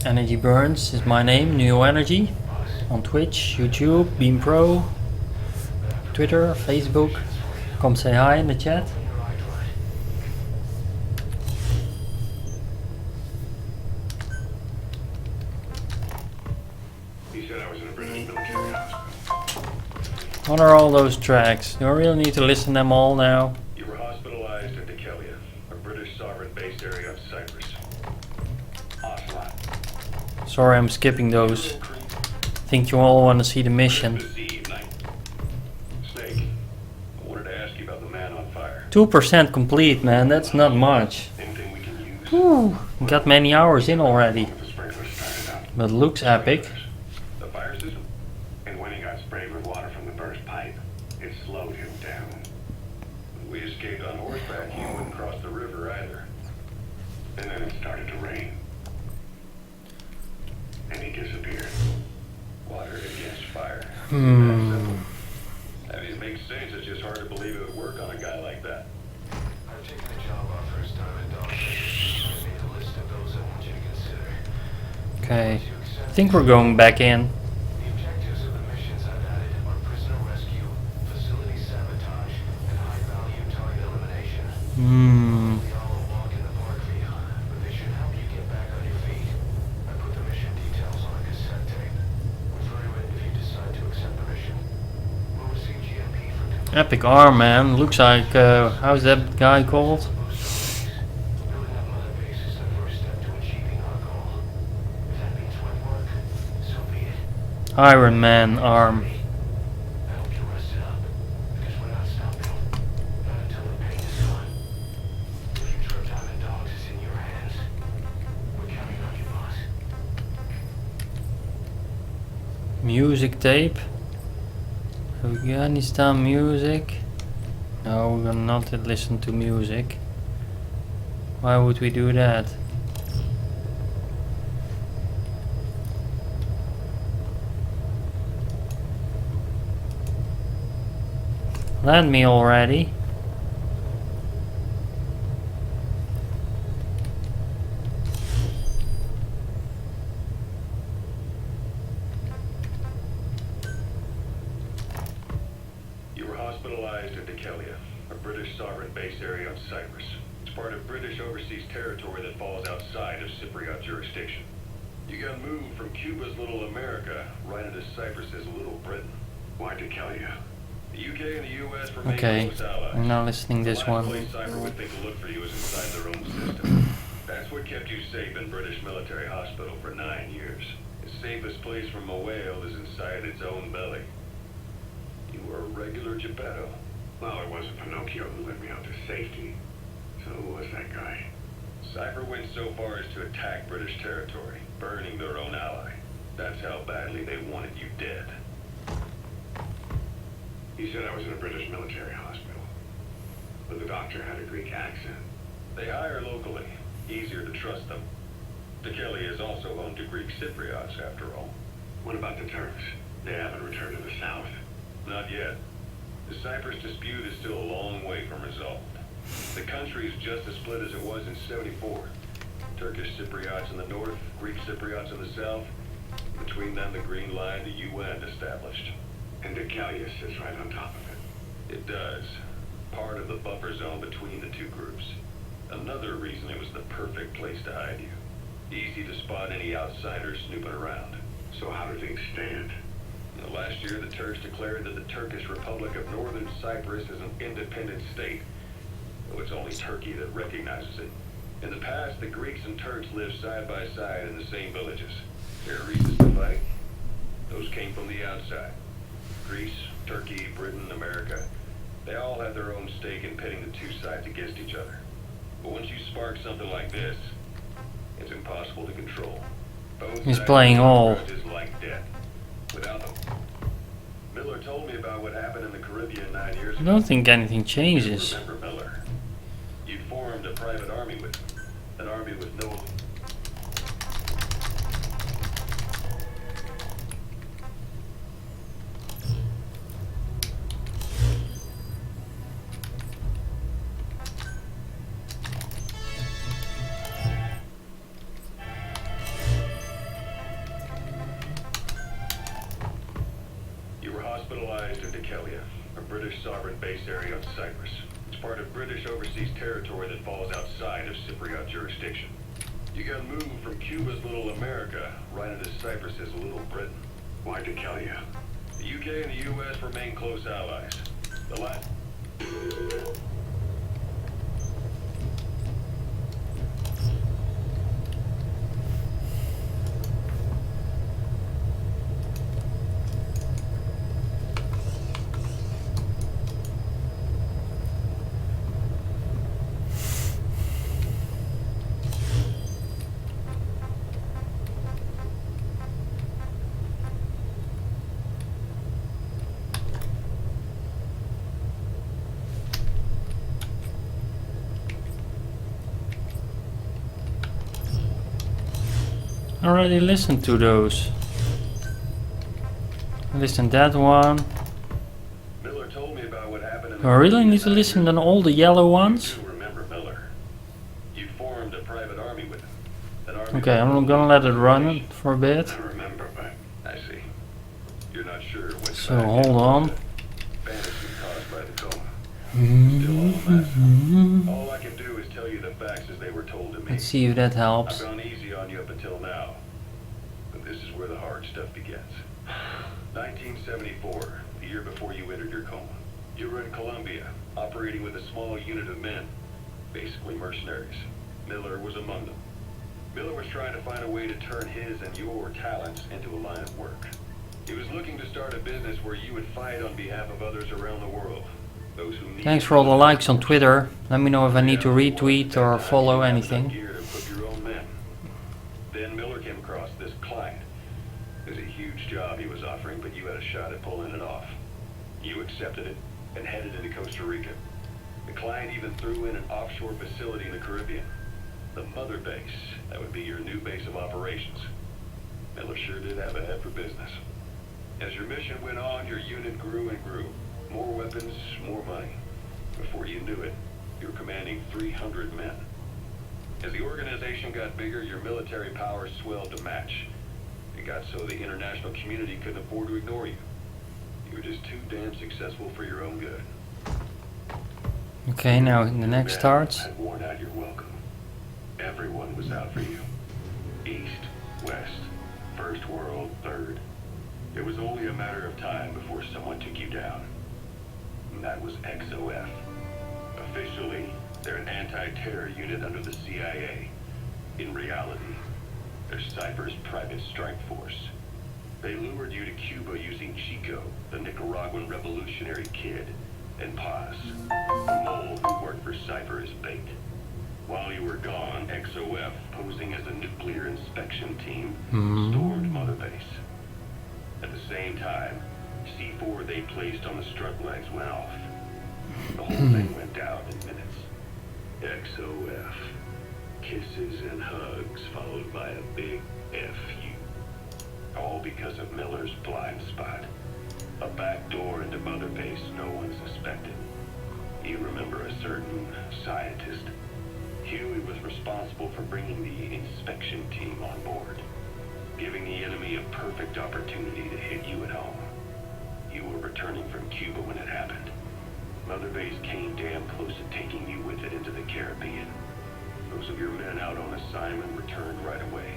Energy Burns is my name, Neo Energy. On Twitch, YouTube, Beam Pro, Twitter, Facebook. Come say hi in the chat. What are all those tracks? Do I really need to listen to them all now? You were hospitalized in Dekelia, a British sovereign based area of Cyprus. Ocelot. Sorry, I'm skipping those. Think you all want to see the mission. Snake, I wanted to ask you about the man on fire. 2% complete, man. That's not much. Anything we can use? Whew, got many hours in already. The sprinkler started up. But looks epic. The fire system? And when he got sprayed with water from the burst pipe, it slowed him down. When we escaped on horseback, he wouldn't cross the river either. And then it started to rain. And he disappeared. Water against fire. I mean, it makes sense. It's just hard to believe it would work on a guy like that. I've taken the job our first time in Dawson. I made a list of those I want you to consider. Okay, I think we're going back in. The objectives of the missions I've added are prisoner rescue, facility sabotage, and high-value target elimination. They all a walk in the park for you, but they should help you get back on your feet. I put the mission details on a cassette tape. Refer to it if you decide to accept the mission. We'll receive GMP for Epic arm, man. Looks like, how's that guy called? building up mother base is the first step to achieving our goal. If that means wet work, so be it. Iron Man arm. I hope you rest it up, because we're not stopping. Not until the pain is gone. The future of Diamond Dogs is in your hands. We're counting on you, boss. Music tape. Afghanistan music. No, we're gonna not listen to music. Why would we do that? Land me already. You were hospitalized in Dekelia, a British sovereign base area on Cyprus. It's part of British overseas territory that falls outside of Cypriot jurisdiction. You got moved from Cuba's Little America right into Cyprus's Little Britain. Why Dekelia? The UK and the US remain Okay, close allies. I'm now listening The this last one. place Cypher would think to look for you is inside their own system. That's what kept you safe in British military hospital for 9 years. The safest place from a whale is inside its own belly. You were a regular Geppetto. Well, it wasn't Pinocchio who led me out to safety. So who was that guy? Cypher went so far as to attack British territory, burning their own ally. That's how badly they wanted you dead. He said I was in a British military hospital, but the doctor had a Greek accent. They hire locally. Easier to trust them. Dekelia is also home to Greek Cypriots, after all. What about the Turks? They haven't returned to the south. Not yet. The Cyprus dispute is still a long way from resolved. The country is just as split as it was in '74. Turkish Cypriots in the north, Greek Cypriots in the south. Between them, the Green Line, the UN established. And Dekelia sits right on top of it. It does. Part of the buffer zone between the two groups. Another reason it was the perfect place to hide you. Easy to spot any outsiders snooping around. So how do things stand? Last year, the Turks declared that the Turkish Republic of Northern Cyprus is an independent state, though it's only Turkey that recognizes it. In the past, the Greeks and Turks lived side by side in the same villages. There are reasons to fight. Those came from the outside. Greece, Turkey, Britain, America, they all had their own stake in pitting the two sides against each other. But once you spark something like this, it's impossible to control. Both He's sides playing have all. grudges like death. Without them. Miller told me about what happened in the Caribbean 9 years I ago. don't think anything changes. Remember Miller? You formed a private army with an army with no. hospitalized in Dekelia, a British sovereign base area on Cyprus. It's part of British overseas territory that falls outside of Cypriot jurisdiction. You got moved from Cuba's Little America right into Cyprus's Little Britain. Why Dekelia? The UK and the US remain close allies. The last... I already listened to those. I listened that one. Miller told me about what happened in Do I really need to listen to all the yellow ones? You remember Miller. You formed a private army with him. An army Okay, I'm gonna let it run for a bit. I remember, but I see. You're not sure which So side hold on. fantasy caused by the coma. Still all a mess. All I can do is tell you the facts as they were told to me. Let's see if that I've helps. gone easy on you up until now. But this is where the hard stuff begins. 1974, the year before you entered your coma. You were in Colombia, operating with a small unit of men, basically mercenaries. Miller was among them. Miller was trying to find a way to turn his and your talents into a line of work. He was looking to start a business where you would fight on behalf of others around the world. Those who need Thanks for all the likes on Twitter. Let me know if I need to retweet or follow anything. Gear to equip your own men. Then Miller came across this client. It was a huge job he was offering, but you had a shot at pulling it off. You accepted it and headed into Costa Rica. The client even threw in an offshore facility in the Caribbean. The mother base, that would be your new base of operations. Miller sure did have a head for business. As your mission went on, your unit grew and grew. More weapons, more money. Before you knew it, you were commanding 300 men. As the organization got bigger, your military powers swelled to match. It got so the international community couldn't afford to ignore you. You were just too damn successful for your own good. Okay, now the next Men starts. had worn out your welcome. Everyone was out for you. East, west, first world, third. It was only a matter of time before someone took you down. And that was XOF. Officially, they're an anti-terror unit under the CIA. In reality, they're Cyprus Private Strike Force. They lured you to Cuba using Chico, the Nicaraguan revolutionary kid, and Paz, a mole who worked for Cypher as bait. While you were gone, XOF, posing as a nuclear inspection team, stormed Mother Base. At the same time, C4 they placed on the strut legs went off. The whole thing went down in minutes. XOF. Kisses and hugs followed by a big F you. All because of Miller's blind spot. A back door into Mother Base no one suspected. You remember a certain scientist. Huey was responsible for bringing the inspection team on board, giving the enemy a perfect opportunity to hit you at home. You were returning from Cuba when it happened. Mother Base came damn close to taking you with it into the Caribbean. Those of your men out on assignment returned right away.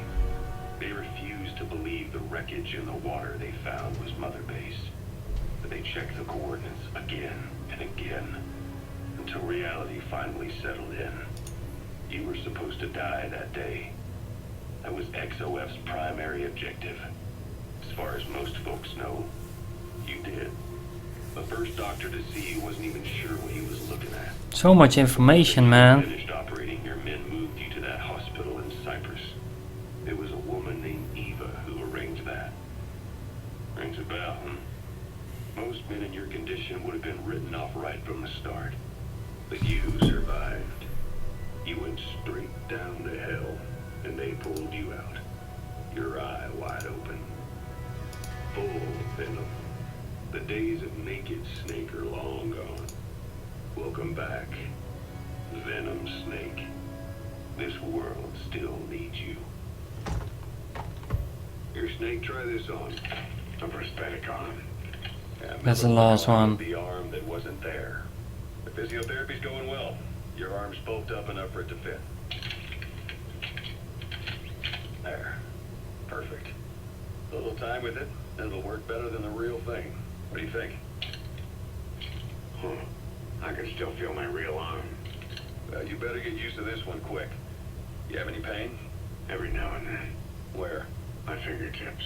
They refused to believe the wreckage in the water they found was Mother Base. But they checked the coordinates again and again, until reality finally settled in. You were supposed to die that day. That was XOF's primary objective. As far as most folks know, you did. The first doctor to see you wasn't even sure what he was looking at. So much information, man. Finished operating, your men moved you to that hospital in Cyprus. It was a woman named Eva who arranged that. Rings a bell, huh? Most men in your condition would have been written off right from the start. But you survived. You went straight down to hell, and they pulled you out. Your eye wide open. Full of venom. The days of naked Snake are long gone. Welcome back, Venom Snake. This world still needs you. Here, Snake, try this on. A prosthetic on. That's the last one. The arm that wasn't there. The physiotherapy's going well. Your arm's bulked up enough for it to fit. There. Perfect. A little time with it, and it'll work better than the real thing. What do you think? I can still feel my real arm. Well, you better get used to this one quick. You have any pain? Every now and then. Where? My fingertips.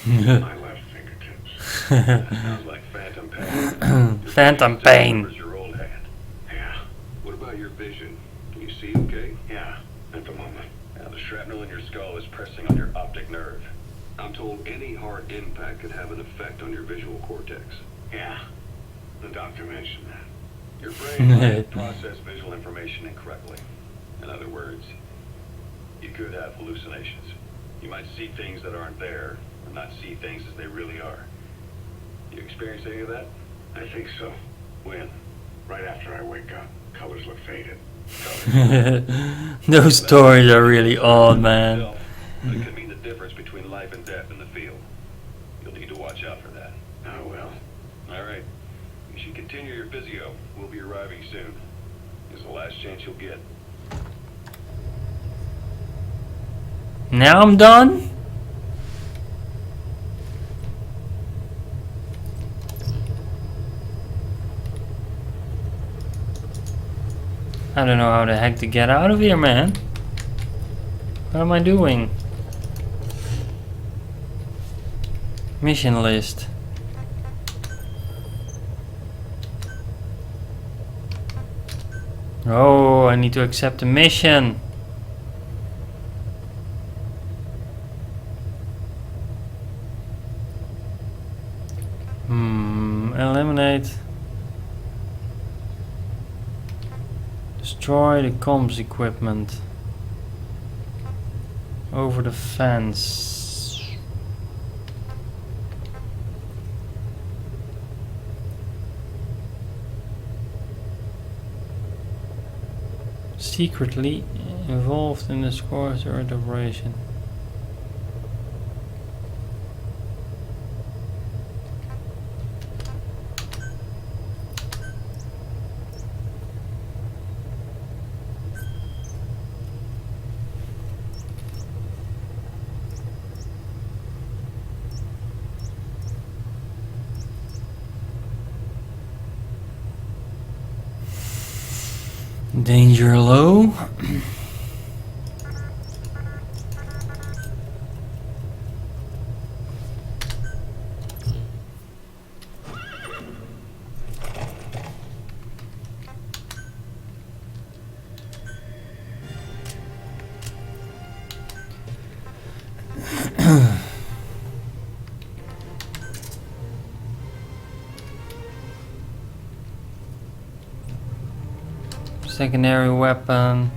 My left fingertips. That sounds like phantom pain. Phantom pain. Where's your old hand? Yeah. What about your vision? Can you see okay? Yeah, at the moment. Now the shrapnel in your skull is pressing on your optic nerve. I'm told any hard impact could have an effect on your visual cortex. Yeah, the doctor mentioned that. Your brain might process visual information incorrectly. In other words, you could have hallucinations. You might see things that aren't there, or not see things as they really are. You experience any of that? I think so. When? Right after I wake up. Colors look faded. Those stories are really odd, man. But it could mean the difference between life and death in the field. You'll need to watch out for that. I will. All right. You should continue your physio. We'll be arriving soon. It's the last chance you'll get. Now I'm done? I don't know how the heck to get out of here, man. What am I doing? Mission list. Oh, I need to accept a mission. Eliminate. Destroy the comms equipment. Over the fence. Secretly involved in the Scor's Earth operation. Danger low. Secondary weapon.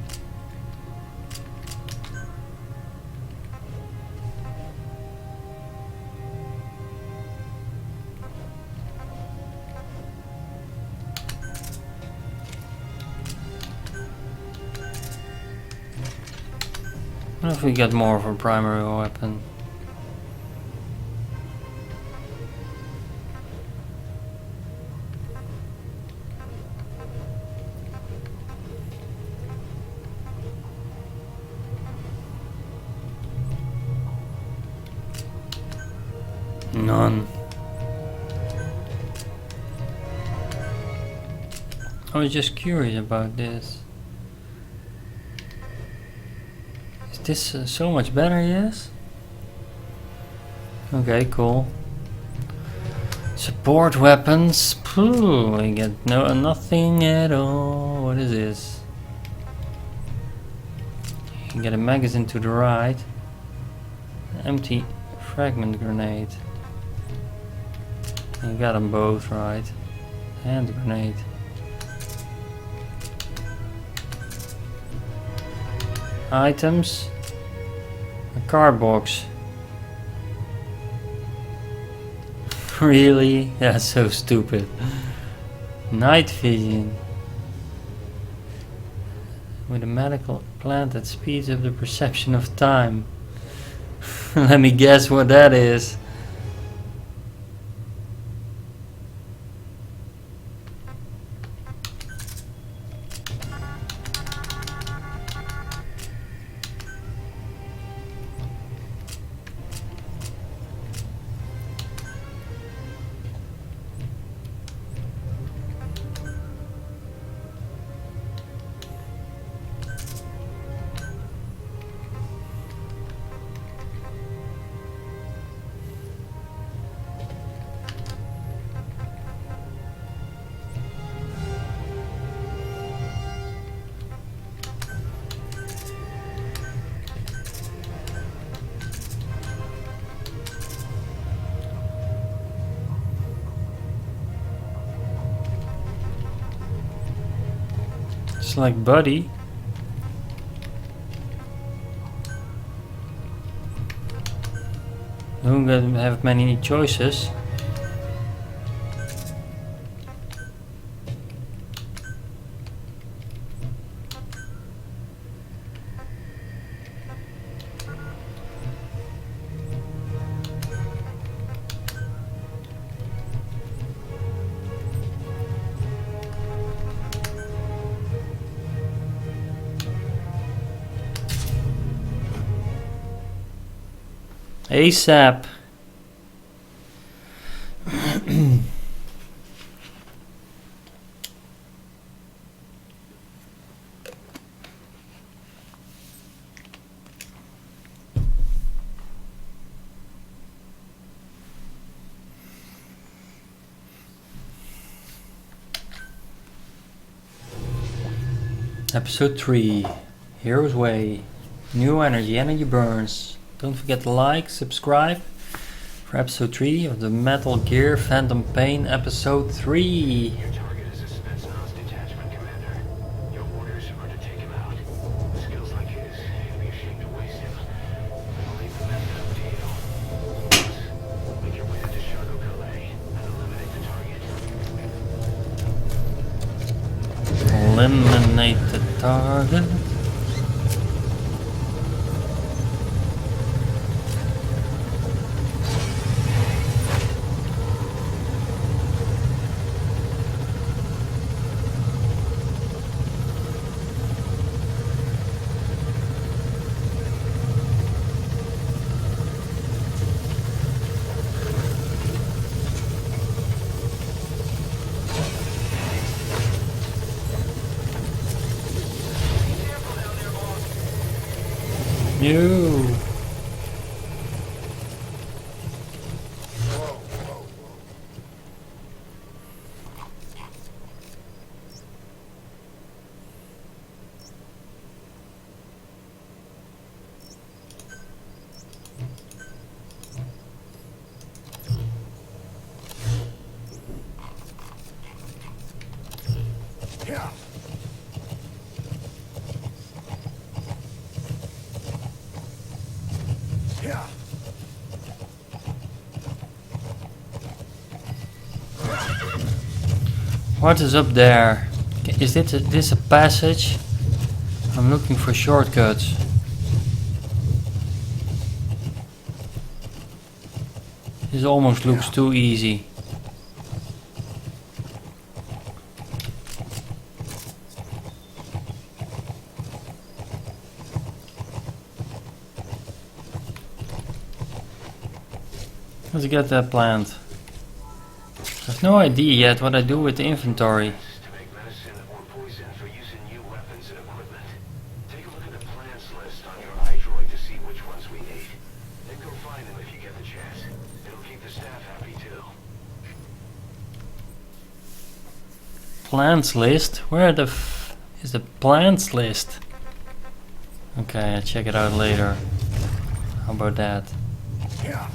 What if we get more of a primary weapon? None. I was just curious about this. Is this so much better? Yes. Okay, cool. Support weapons. Pooh, I get nothing at all. What is this? You can get a magazine to the right. Empty fragment grenade. You got them both right. Hand grenade. Items. A card box. Really? That's so stupid. Night vision. With a medical plant that speeds up the perception of time. Let me guess what that is. Select buddy. Don't have many choices. ASAP. Episode 3. Hero's Way. New energy. Energy burns. Don't forget to like, subscribe for episode 3 of the Metal Gear Phantom Pain episode 3. Your target is a Spetsnaz detachment commander. Your orders are to take him out. With skills like his, it'd be a shame to waste him. I'll leave the method up to you. Plus, make your way to Chicago, Calais, and eliminate the target. Eliminate the target. You. Yeah. Yeah. What is up there? Is this a passage? I'm looking for shortcuts. This almost looks too easy. Let's get that plant. I have no idea yet what I do with the inventory. To make medicine or poison for use in new weapons and equipment. Take a look at the plans list on your iDroid to see which ones we need. Then go find them if you get the chance. It'll keep the staff happy too. Plants list? Where the is the plants list? Okay, I'll check it out later. How about that? Yeah.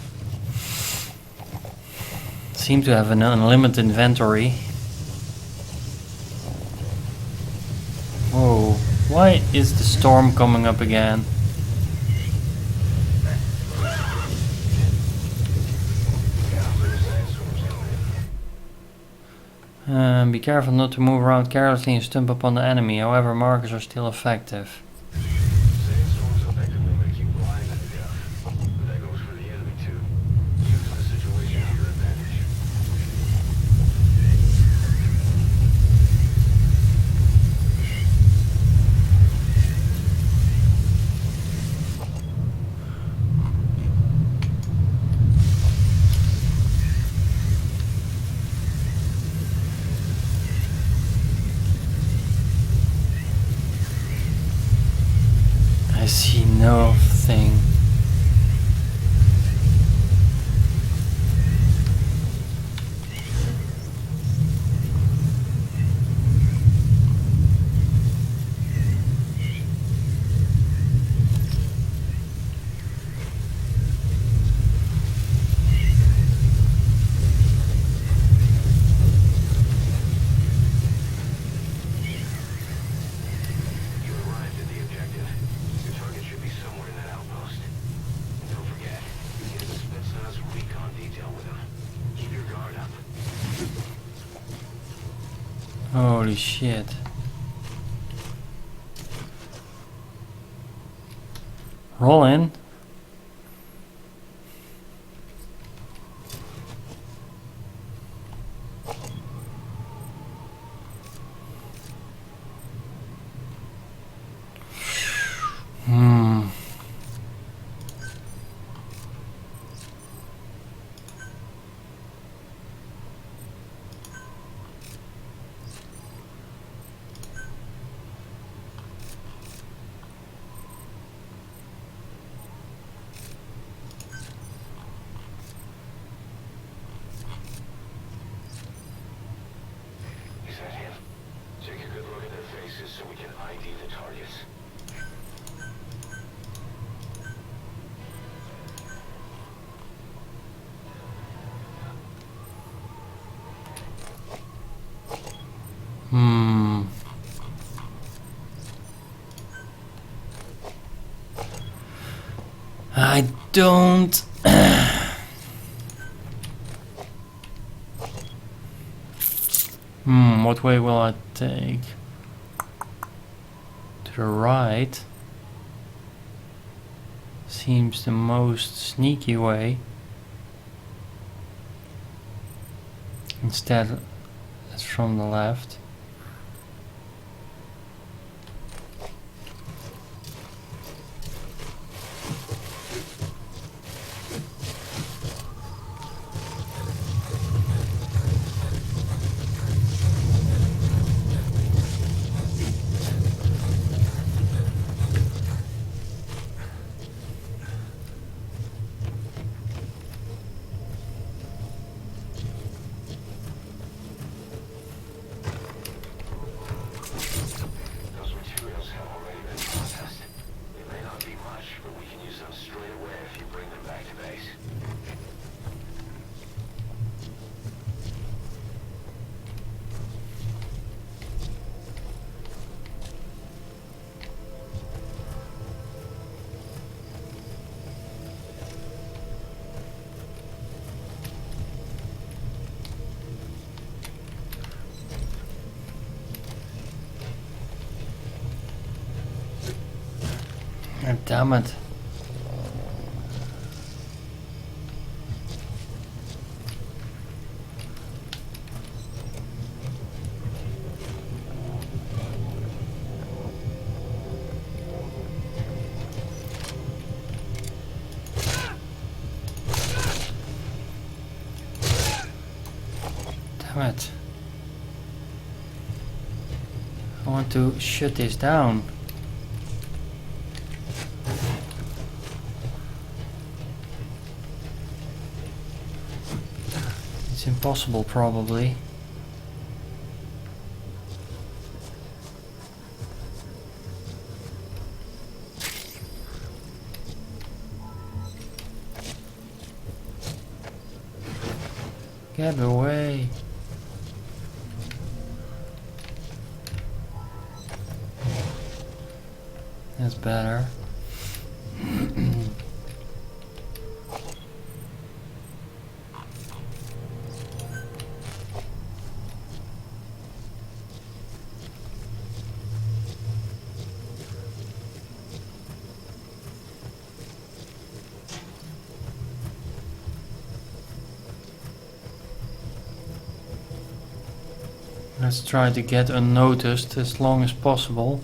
Seem to have an unlimited inventory. Whoa, why is the storm coming up again? Be careful not to move around carelessly and stump upon the enemy, however markers are still effective. Sandstorms effectively make you blind and deaf. But that goes for the enemy too. Use the situation to your advantage. I see nothing. Holy shit. Roll in. Is that him? Take a good look at their faces so we can ID the targets. I don't... what way will I take? To the right. Seems the most sneaky way. Instead, it's from the left. Those materials have already been processed. They may not be much, but we can use them straight away if you bring them back to base. Damn it. Damn it. I want to shut this down. It's impossible, probably. Get away. That's better. Let's try to get unnoticed as long as possible.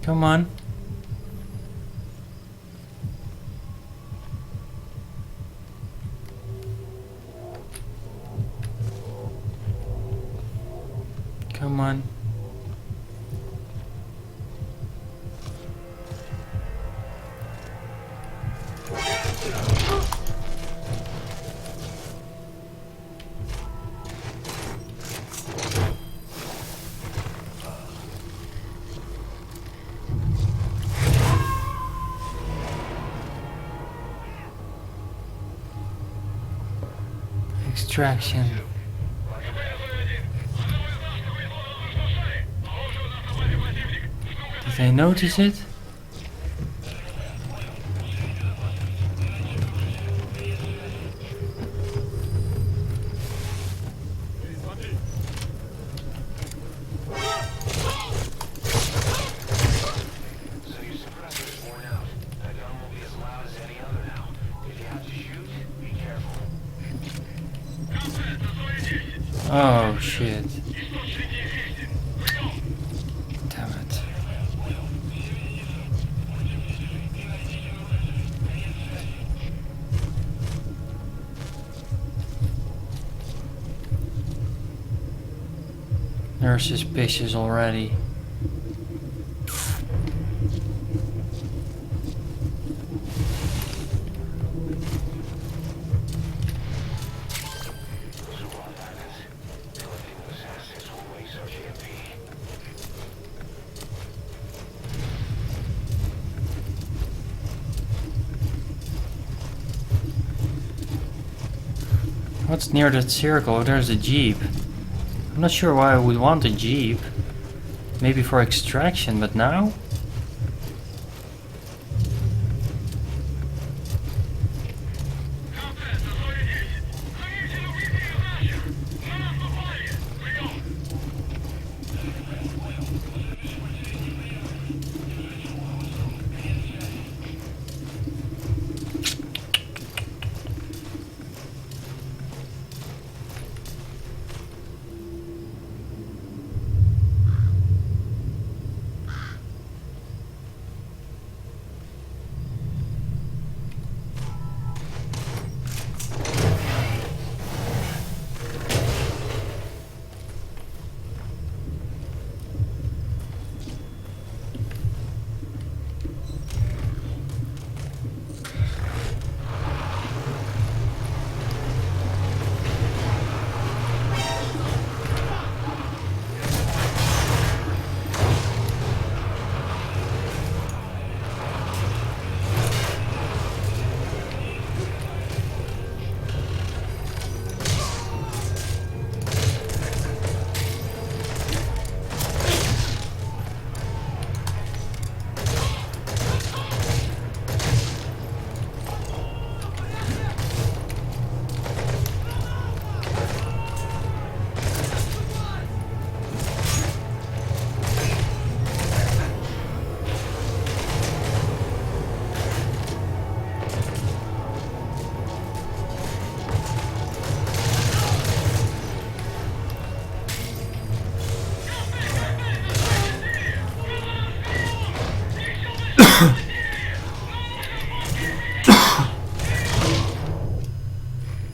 Come on. Come on. Extraction. Did they notice it? So your suppressor's worn out. That gun won't be as loud as any other now. If you have to shoot, be careful. Oh shit. Damn it. They're suspicious already. What's near that circle? There's a jeep. I'm not sure why I would want a jeep. Maybe for extraction, but now?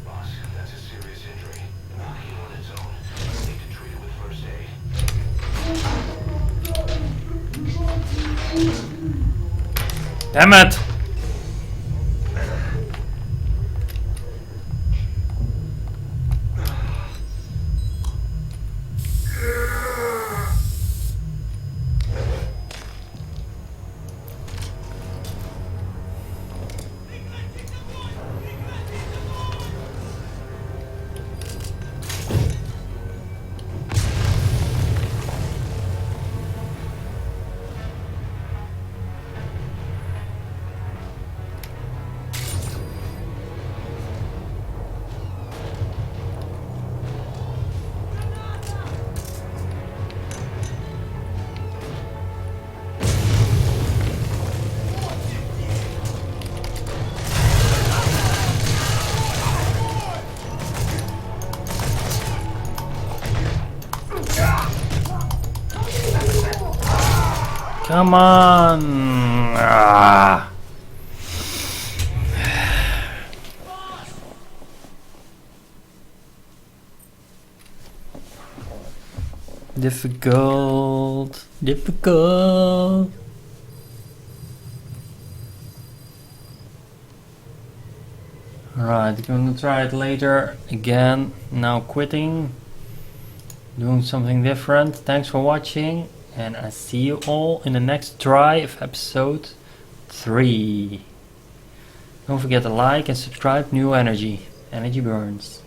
Boss, that's a serious injury. Not heal on its own. Need to treat it with first aid. Damn it! Come on! Ah. Difficult. Difficult. Alright, gonna try it later again. Now quitting. Doing something different. Thanks for watching. And I see you all in the next try of episode 3. Don't forget to like and subscribe. New Energy. Energy burns.